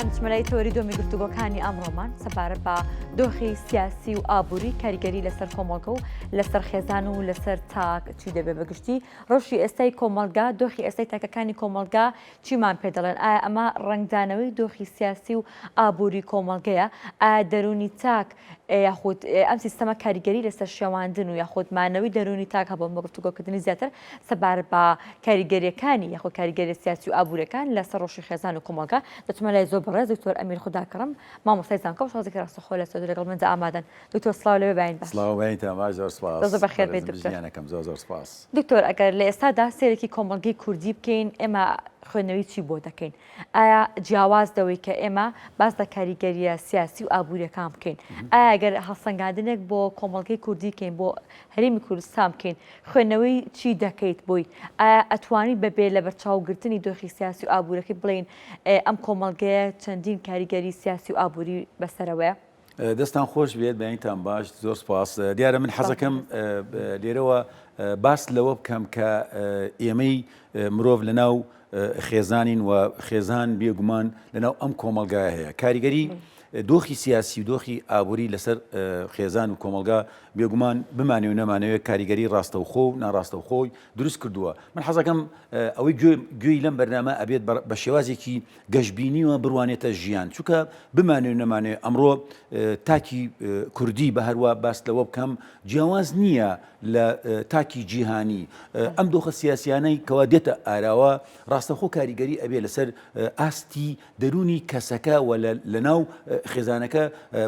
هەمچمەلای تۆری دۆمی گفتوگۆکانی ئەمڕۆمان سەبارەت بە دۆخی سیاسی و ئابووری کاریگەری لەسەر کۆمەڵگە و لەسەر خێزان و لەسەر تاک چی دەبێت بەگشتی ڕۆژی ئێستای کۆمەلگا دۆخی ئێستای تاکەکانی کۆمەلگا چیمان پێ دەڵێن ئایا ئەمە ڕنگدانەوەی دۆخی سیاسی و ئابووری کۆمەلگەیە ئایا دەرونی تاک یاخود ئەم سیستەمە کاریگەری لەسەر شێواندن و یاخود مانەوەی دەرونی تاک هەبوو بە گفتوگۆکردنی زیاتر سەبارەت بە کاریگەریەکانی یاخود کاریگەری سیاسی و ئابووریەکان لەسەر ڕۆژی خێزان و کۆمەلگا دەتوانە لای زۆر بەڕێز دکتۆر ئەمیر خوداکڕم مامۆستای زانکۆ شازێکی ڕاستەخۆ لە سەدور لەگەڵ منجا ئامادەن دکتۆر سڵاو لەوێ باین باش سڵاو باینتان زۆر سپاس زۆر بەخێر بێت دکتۆر زۆر سپاس دکتۆر ئەگەر لە ئێستادا سێرێکی کۆمەلگەی کوردی بکەین ئێمە خوێندنەوەی چی بۆ دەکەین ئایا جیاواز دەوەی کە ئێمە باز لە کاریگەریە سیاسی و ئابووریەکان بکەین ئایا ئەگەر هەڵسەنگاندنێک بۆ کۆمەلگەی کوردی بکەین بۆ هەرێمی کوردستان بکەین خوێندنەوەی چی دەکەیت بۆی ئایا ئەتوانی بەبێ لە بەرچاوگرتنی دۆخی سیاسی و ئابووریەکەی بڵین ئەم کۆمەلگەیە چەندین کاریگەری سیاسی و ئابووری بەسەرەوەیە دەستان خۆش بێت بەینتان باش زۆر سپاس دیارە من حەزەکەم لێرەوە باس لەوە بکەم کە ئێمەی مرۆڤ لەناو خێزانین و خێزان بێگومان لەناو ئەم کۆمەلگایە هەیە کاریگەری دۆخی سیاسی و دۆخی ئابووری لەسەر خێزان و کۆمەلگا بێگومان بمانێ و نەمانەوێت کاریگەری ڕاستەوخۆ و ناڕاستەوخۆی دروست کردووە من حەزەکەم ئەوەی گوێی لەم بەرنامە ئەبێت بە شێوازێکی گەشتبینیوە بڕوانێتە ژیان چونکە بمانێ و نەمانێ ئەمڕۆ تاکی کوردی بە هەروە باس لەوە بکەم جیاواز نییە لە تاکی جیهانی ئەم دۆخە سیاسیانەی کەوا دێتە ئاراوە ڕاستەخۆ کاریگەری ئەبێ لەسەر ئاستی دەرونی کەسەکە و لەناو خێزانەکە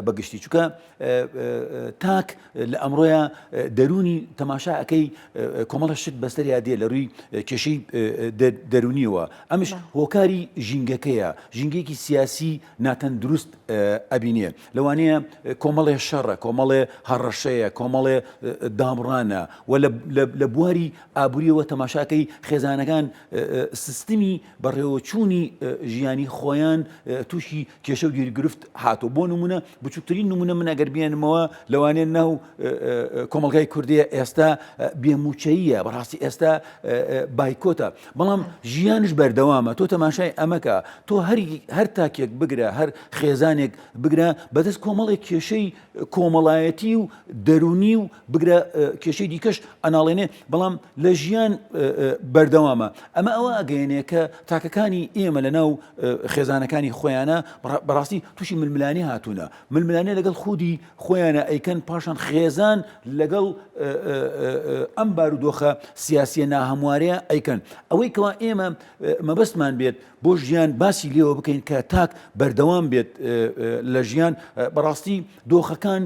بەگشتی چووکە تاک لە ئەمڕۆیە دەرونی تەماشاەکەی کۆمەڵە شت بەسەریا دێ لە ڕووی کێشەی دەرونیەوە ئەمش هۆکاری ژینگەکەیە ژینگەیەکی سیاسی ناتەن دروست ئەبینێ لەوانەیە کۆمەڵێ شەڕە کۆمەڵێ هەڕەشەیە کۆمەڵێ دامڕانە و لە بواری ئابووریەوە تەماشاکەی خێزانەکان سیستمی بەڕێوەچوونی ژیانی خۆیان تووشی کێشە و گیرگرفت هاتۆ بۆ نمونە بچووکترین نمونە من ئەگەر بێنمەوە لەوانەیە ناو کۆمەلگای کوردیە ئێستا بێموچەیە بەڕاستی ئێستا بایکۆتە بەڵام ژیانش بەردەوامە تۆ تەماشای ئەمەکە تۆ هەر تاکێک بگرە هەر خێزانێک بگرە بەدەست کۆمەڵێک کێشەی کۆمەڵایەتی و دەرونی و بگرە کێشەی دیکەش ئەناڵێنێ بەڵام لە ژیان بەردەوامە ئەمە ئەوە ئەگەیەنێ کە تاکەکانی ئێمە لە ناو خێزانەکانی خۆیانە بەڕاستی تووشی ململانی هاتوونە ململانێ لەگەڵ خودی خۆیانە ئەیکەن پاشان خێزان لەگەڵ ئەم بارودۆخە سیاسیە ناهەموارەیە ئەیکەن ئەوەی کەوا ئێمە مەبەستمان بێت بۆ ژیان باسی لێوە بکەین کە تاک بەردەوام بێت لە ژیان بەڕاستی دۆخەکان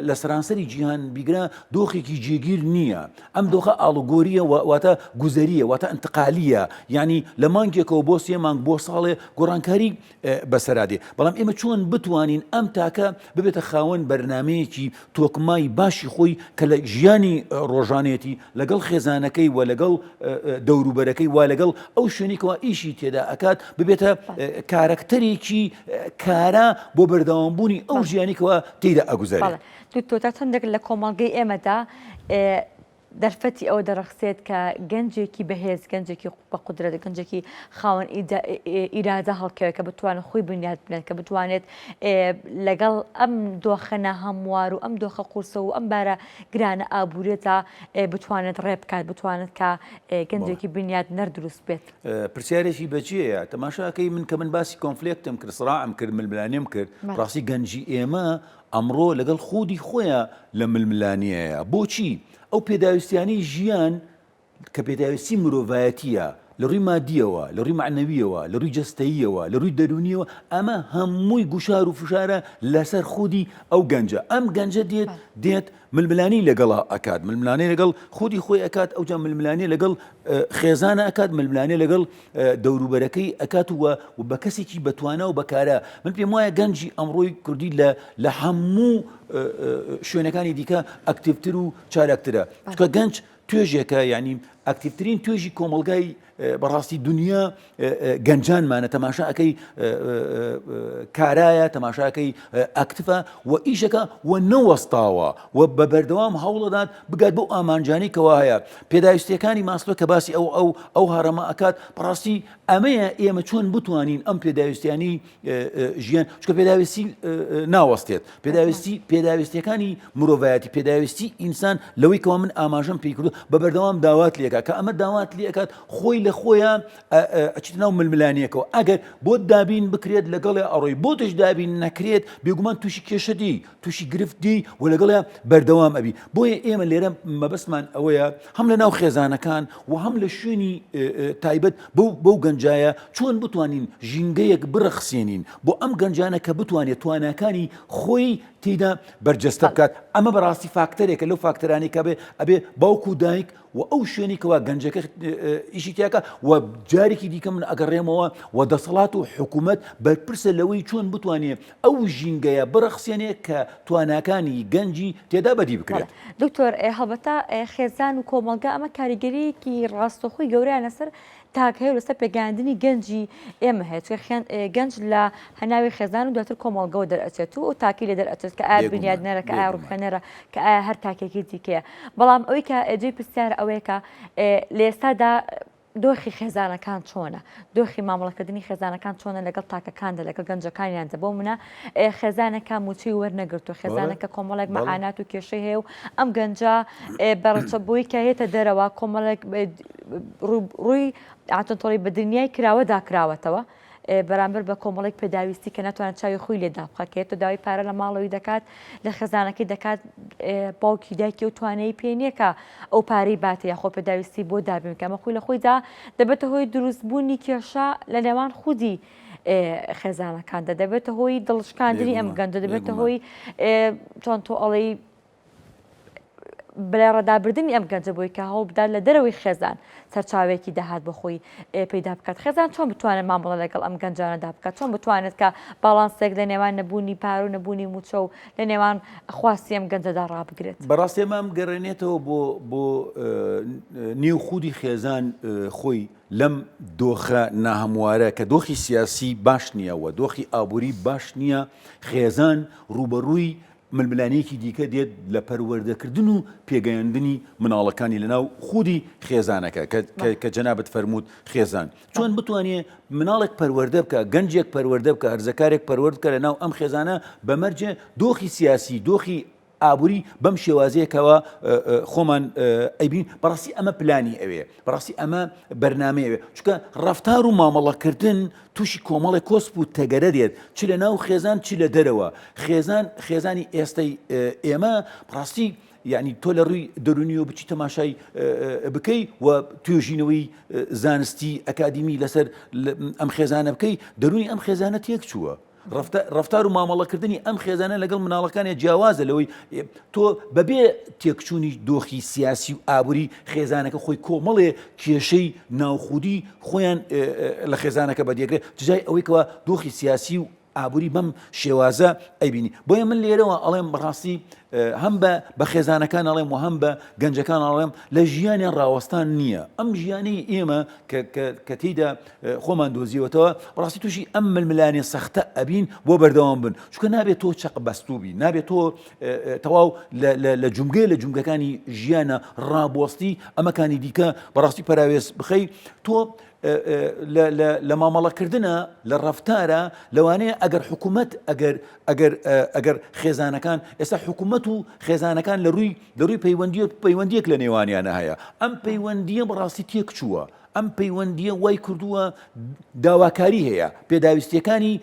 لە سەرانسەری جیهان بیگرا دۆخێکی جێگیر نییە ئەم دۆخە ئاڵوگۆریە واتە گوزەریە واتە ئەنتقالیە یعنی لە مانگێکەوە بۆ سێ مانگ بۆ ساڵێ گۆڕانکاری بەسەرادێ بەڵام ئێمە چۆن بتوانین ئەم تاکە ببێتە خاوەن بەرنمەیەکی تۆکمای باشی خۆی کە لە ژیانی ڕۆژانێتی لەگەڵ خێزانەکەی و لەگەڵ دەوروبەرەکەی وا لەگەڵ ئەو شوێنێکەوە ئیشی تێدا ئەکات ببێتە کارکتەرێکی کارە بۆ بەردەوامبوونی ئەو ژیانێکەوە تێدا ئەگوزارێت دکتۆر تا چەندێک لە کۆمەڵگەی ئێمەدا دەرفەتی ئەوە دەرەخسێت کە گەنجێکی بەهێز گەنجێکی بە قودرەت گەنجێکی خاوەن ئیرادە هەڵکەوێت کە بتوانێت خۆی بنیاد بنێت کە بتوانێت لەگەڵ ئەم دۆخە ناهەموار و ئەم دۆخە قورسە و ئەم بارە گرانە ئابوورێتە بتوانێت ڕێ بکات بتوانێت کە گەنجێکی بنیاد نەردروست بێت پرسیارێکی بەجێیە تەماشاکەی من کە من باسی کۆنفلێکتم کرد سڕاعم کرد ململانیم کرد ڕاستی گەنجی ئێمە ئەمڕۆ لەگەڵ خودی خۆیان لە ململانیەیە بۆچی ئەو پێداویستیانەی ژیان کە پێداویستی مرۆڤایەتیە لە ڕووی مادیەوە لە ڕووی معنەویەوە لە ڕووی جەستەییەوە لە ڕووی دەرونیەوە ئەمە هەمووی گوشار و فشارە لەسەر خودی ئەو گەنجە ئەم گەنجە دێت ململانی لەگەڵا ئەکات ململانەی لەگەڵ خودی خۆی ئەکات ئەوجا ململانی لەگەڵ خێزانە ئەکات ململانی لەگەڵ دەوروبەرەکەی ئەکات و بە کەسێکی بەتوانە و بەکارە من پێم وایە گەنجی ئەمڕۆی کوردی لە هەموو شوێنەکانی دیکە ئەکتیڤتر و چالاکترە چکە گەنج توێژێکە ینی ئاکتیڤترین توێژی کۆمەلگای بەڕاستی دنیا گەنجانمانە تەماشاکەی کارایە تەماشاکەی ئاکتفە و ئیشەکە و نەوەستاوە و بە بەردەوام هەوڵەدات بگات بۆ ئامانجانی کەوا هەیە پێداویستیەکانی ماسلۆ کە باسی ئەو هەڕەمە ئەکات بەڕاستی ئەمەیە ئێمە چۆن بتوانین ئەم پێداویستیانی ژیان چکە پێداویستی ناوەستێت پێداویستیەکانی مرۆڤایەتی پێداویستی ئینسان لەوەی کەوا من ئاماژەم پێی کردو بە بەردەوام داوات لێکە کە ئەمە داوات لێکات خۆی لە خۆیان ئەچیت ناو ململانیەکەوە ئەگەر بۆ دابین بکرێت لەگەڵێ ئەڕۆی بۆ تش دابین نەکرێت بێگومان تووشی کێشەدی تووشی گرفتی و لەگەڵە بەردەوام ئەبی بۆیە ئێمە لێرە مەبەستمان ئەوەیە هەم لە ناو خێزانەکان و هەم لە شوێنی تایبەت بەو گەنجایە چۆن بتوانین ژینگەیەک بڕەخسێنین بۆ ئەم گەنجانە کە بتوانێت تواناکانی خۆی تێیدا بەرجەستە بکات ئەمە بەڕاستی فاکتەرێکە لەو فاکتەرانی کە ئەبێ باوکو و دایک و ئەو شوێنی کەوا گەنجەکە ئیشی تیاکە و جارێکی دیکە من ئەگەڕێمەوە و دەسەڵات و حکوومەت بەرپرسە لەوەی چۆن بتوانێت ئەو ژینگەیە بڕەخسێنێ کە تواناکانی گەنجی تێدا بەدی بکرێت. دکتۆر هەڵبەتە خێزان و کۆمەلگا ئەمە کاریگەریەکی ڕاستەخۆی گەورەیان لەسەر تاک هەیە لەسەر پێگەاندنی گەنجی ئێمە هەیە گەنج لە هەناوی خێزان و دواتر کۆمەڵگەەوە دەرئەچێت و تاکی لە دەرئەچێت کە ئایا بنیادنەرە کە ئایا ڕوخێنەرە کە ئایا هەر تاکێکی دیکەیە بەڵام ئەوەی کە جێی پرسیارە ئەوەیە کە لە ئێستادا دۆخی خێزانەکان چۆنە دۆخی مامەڵەکردنی خێزانەکان چۆنە لەگەڵ تاکەکاندا لەگەڵ گەنجەکانیاندا بۆ منە خێزانەکە موچی وەرنەگرتو خێزانەکە کۆمەڵێک مەعانات و کێشەی هەیە و ئەم گەنجە بەڕچەبووی کە هێتە دەرەوە کۆمەڵێک ڕووی ئاتۆنتۆڵی بە دنیای کراوە داکراوەتەوە بەرامبەر بە کۆمەڵێک پێداویستی کە ناتوانێت چاوی خۆی لێدا بخەکێت و داوای پارە لە ماڵەوەی دەکات لە خێزانەکەی دەکات باوکی دایکی و توانایی پێ نییە کە ئەو پارەی باتە یاخۆ پێداویستی بۆ دابین کەمە خۆی لە خۆیدا دەبێتە هۆی دروستبوونی کێشە لە نێوان خودی خێزانەکاندا دەبێتە هۆی دڵشکاندنی ئەم گەنجە دەبێتە هۆی چۆن تۆ ئەڵەی بەلای ڕەدابردننی ئەم گەنجە بۆی کە هەوڵ بدات لە دەرەوەی خێزان سەرچاوێکی داهات بە خۆی پەیدا بکات خێزان چۆن بتوانێت مامەڵە لەگەڵ ئەم گەنجانەدا بکات چۆن بتوانێت کە باڵانسێک لە نێوان نەبوونی پار و نەبوونی موچە و لە نێوان خواستی ئەم گەنجەدا ڕابگرێت بەڕاستی ئەمەم گەڕێنێتەوە بۆ نێو خودی خێزان خۆی لەم دۆخە ناهەموارە کە دۆخی سیاسی باش نییە و دۆخی ئابووری باش نییە خێزان ڕوبەڕووی ململانەیەکی دیکە دێت لە پەروەردەکردن و پێگەیاندنی مناڵەکانی لەناو خودی خێزانەکە کە جەنابەت فەرمووت خێزان چۆن بتوانێت مناڵێک پەروەردە بکە گەنجێک پەروەردە بکە هەرزەکارێک پەروەرد بکە لەناو ئەم خێزانە بەمەرجێ دۆخی سیاسی دۆخی ئابووری بەم شێوازەیەکەوە خۆمان ئەیبین بەڕاستی ئەمە پلانی ئەوێ بەڕاستی ئەمە بەرنامەیەوێ چونکە ڕەفتار و مامەڵەکردن تووشی کۆمەڵی کۆسپ و تەگەرە دێت چ لە ناو خێزان چ لە دەرەوە خێزانی ئێستای ئێمە بەڕاستی یعنی تۆ لە ڕووی دەرونی و بچی تەماشای بکەی و توێژینەوەی زانستی ئەکادیمی لەسەر ئەم خێزانە بکەی دەرونی ئەم خێزانە تێک چووە ڕفتار و مامەڵەکردنی ئەم خێزانە لەگەڵ مناڵەکانی جیاوازە لەوەی تۆ بەبێ تێکچوونی دۆخی سیاسی و ئابووری خێزانەکە خۆی کۆمەڵێ کێشەی ناوخودی خۆیان لە خێزانەکە بەدیێگرێت جای ئەوەی کەوە دۆخی سیاسی و ئابووری بەم شێوازە ئەیبینی بۆیە من لێرەوە ئەڵێم بەڕاستی هەم بە خێزانەکان ئەڵێم و هەم بە گەنجەکان ئەڵێم لە ژیانیان ڕاوەستان نییە ئەم ژیانەی ئێمە کە تێیدا خۆمان دۆزیوەتەوە ڕاستی تووشی ئەم ململانێ سەختە ئەبین بۆ بەردەوام بن چونکە نابێت تۆ چەق بەستوبی نابێت تۆ تەواو لە جومگەی ژیانە ڕابوەستی ئەمەکانی دیکە بەڕاستی پەراوێز بخەی تۆ لە مامەڵەکردنە لە ڕەفتارە لەوانەیە ئەگەر حکوومەت ئەگەر خێزانەکان ئێستا حکوومەت و خێزانەکان لە ڕووی پەیوەندیەک لە نێوانیانە هەیە ئەم پەیوەندیە بەڕاستی تێک چووە ئەم پەیوەندیە وای کردووە داواکاری هەیە پێداویستیەکانی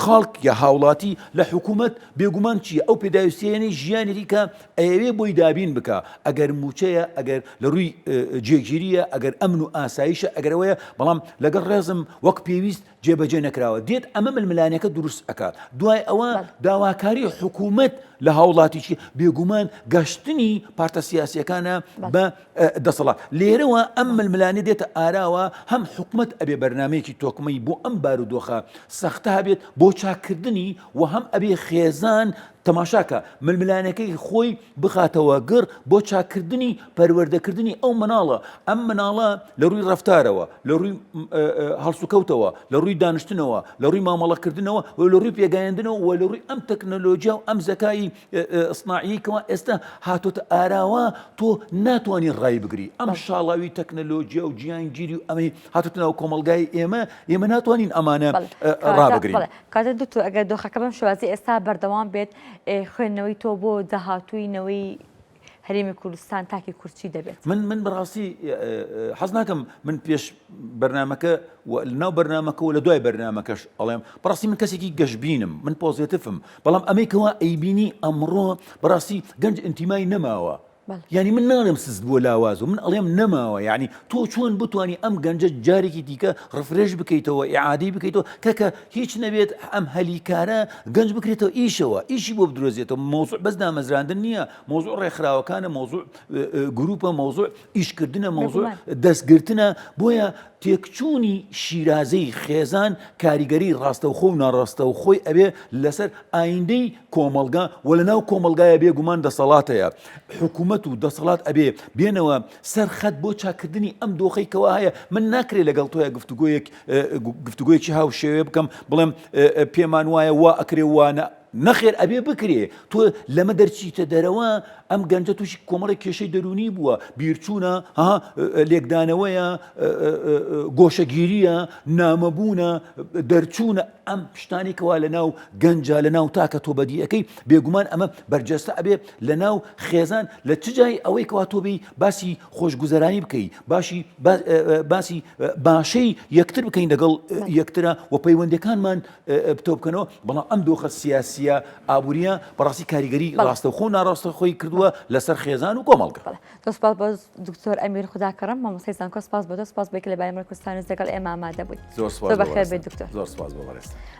خەڵک یا هاوڵاتی لە حکوومەت بێگومان چییە ئەو پێداویستیەنەی ژیانێکی کە ئەوێ بۆی دابین بکە ئەگەر موچەیە ئەگەر لە ڕووی جێگیریە ئەگەر ئەمن و ئاسایشە ئەگەرەوەیە بەڵام لەگەڵ ڕێزم وەک پێویست جێبەجێ نەکراوە دێت ئەمە ململانەکە دروست ئەکات دوای ئەوە داواکاری حکوومەت لە هاوڵاتیی بێگومان گەشتنی پارتە سیاسیەکانە بە دەسەڵات لێرەوە ئەم ململانە دێتە ئاراوە هەم حکوومەت ئەبێ بەرنمەیەکی تۆکمەی بۆ ئەم بارودۆخە سەختە هەبێت بۆ چاکردنی و هەم ئەبێ خێزان تەماشاکە ململانەکەی خۆی بخاتەوە گڕ بۆ چاکردنی پەروەردەکردنی ئەو مناڵە ئەم مناڵە لە ڕووی ڕەفتارەوە لە ڕووی هەڵسوکەوتەوە لە ڕووی دانیشتنەوە لە ڕووی مامەڵەکردنەوە و لە ڕووی پێگەیاندنەوە و لە ڕووی ئەم تەکنەلۆژیا و ئەم زەکایی ئەسناعیکەوە ئێستا هاتۆتە ئاراوە تۆ ناتوانانی ڕای بگری ئەم شاڵاوی تەکنەلۆژیا و گیانگیری و ئەمەی هاتوتە ناو کۆمەلگای ئێمە ناتوانین ئەمانە ڕابگرین. کاتە دوکتۆر ئەگەر دۆخەکە بەم شێوازی ئێستا بەردەوام بێت خوێندنەوەی تۆ بۆ داهاتووینەوەی هەرێمی کوردستان تاکی کورچی دەبێت. من بەڕاستی حەز ناکەم من پێش بەرنامەکە لەناو بەرنامەکە و لە دوای بەرنامەکەش ئەڵێم بەڕاستی من کەسێکی گەشتبینم من پۆزیتیفم بەڵام ئەمەیکەوە ئەیبینی ئەمڕۆ بەڕاستی گەنج ئینتیمای نەماوە. یعنی من ناڵێم سست بۆ لاواز و من ئەڵێم نەماوە یعنی تۆ چۆن بتانی ئەم گەنجە جارێکی دیکە ڕفرێش بکەیتەوە ئیعادی بکەیتەوە کەکە هیچ نەبێت ئەم هەلیکارە گەنج بکرێتەوە ئیشەوە ئیشی بۆ بدرۆزێتەوە مۆزوع بەس دامەزراندن نییە مۆزوع ڕێکخراوەکانە مۆزوع گروپە مۆزوع ئیشکردنە مۆزوع دەستگرتنە بۆیە تێکچوونی شیرازەی خێزان کاریگەری ڕاستەوخۆ و ناڕاستەوخۆی ئەبێ لەسەر ئایندەی کۆمەلگا و لەناو کۆمەلگایە بێگومان دەسەڵاتەیە حکوومەت و دەسەڵات ئەبێ بێنەوە سەرخەت بۆ چاکردنی ئەم دۆخەیەوە هەیە من ناکرێت لەگەڵ تۆیە گفتوگویەکی هاو شێوێ بکەم بڵێم پێمان وایە وا ئەکرێ وانە نەخێر ئەبێ بکرێ تۆ لەمە دەرچیتە دەرەوە ئەم گەنجە تووشی کۆمەڵی کێشەی دەرونی بووە بیرچوونە لێکدانەوەیە گۆشەگیریە نامەبوونە دەرچوونە ئەم شتانێکەوە لە ناو گەنجە لە ناو تاکە تۆ بەدیەکەی بێگومان ئەمە بەرجەستە ئەبێ لە ناو خێزان لە چ جای ئەوەی کەوا تۆ بی باسی خۆشگوزەرانی بکەی باسی باشەی یەکتر بکەین لەگەڵ یەکترە و پەیوەندەکانمان بتۆ بکەنەوە بەڵام ئەم دۆخە سیاسیە ئابوووریە بەڕاستی کاریگەری ڕاستەوخۆ و ناڕاستەخۆی کردووە لەسەر خێزان و کۆمەڵگە. سپاس بۆ دکتۆر ئەمیر خوداکەڕم مامۆستای زانکۆ سپاس بۆ تۆ سپاس بۆ کە لە بەرنامە کوردستان لەگەڵ ئێمە ئامادە بوویت. زۆر سپاس بەخێر بێت دکتۆر. زۆر سپاس بۆ بەڕێز.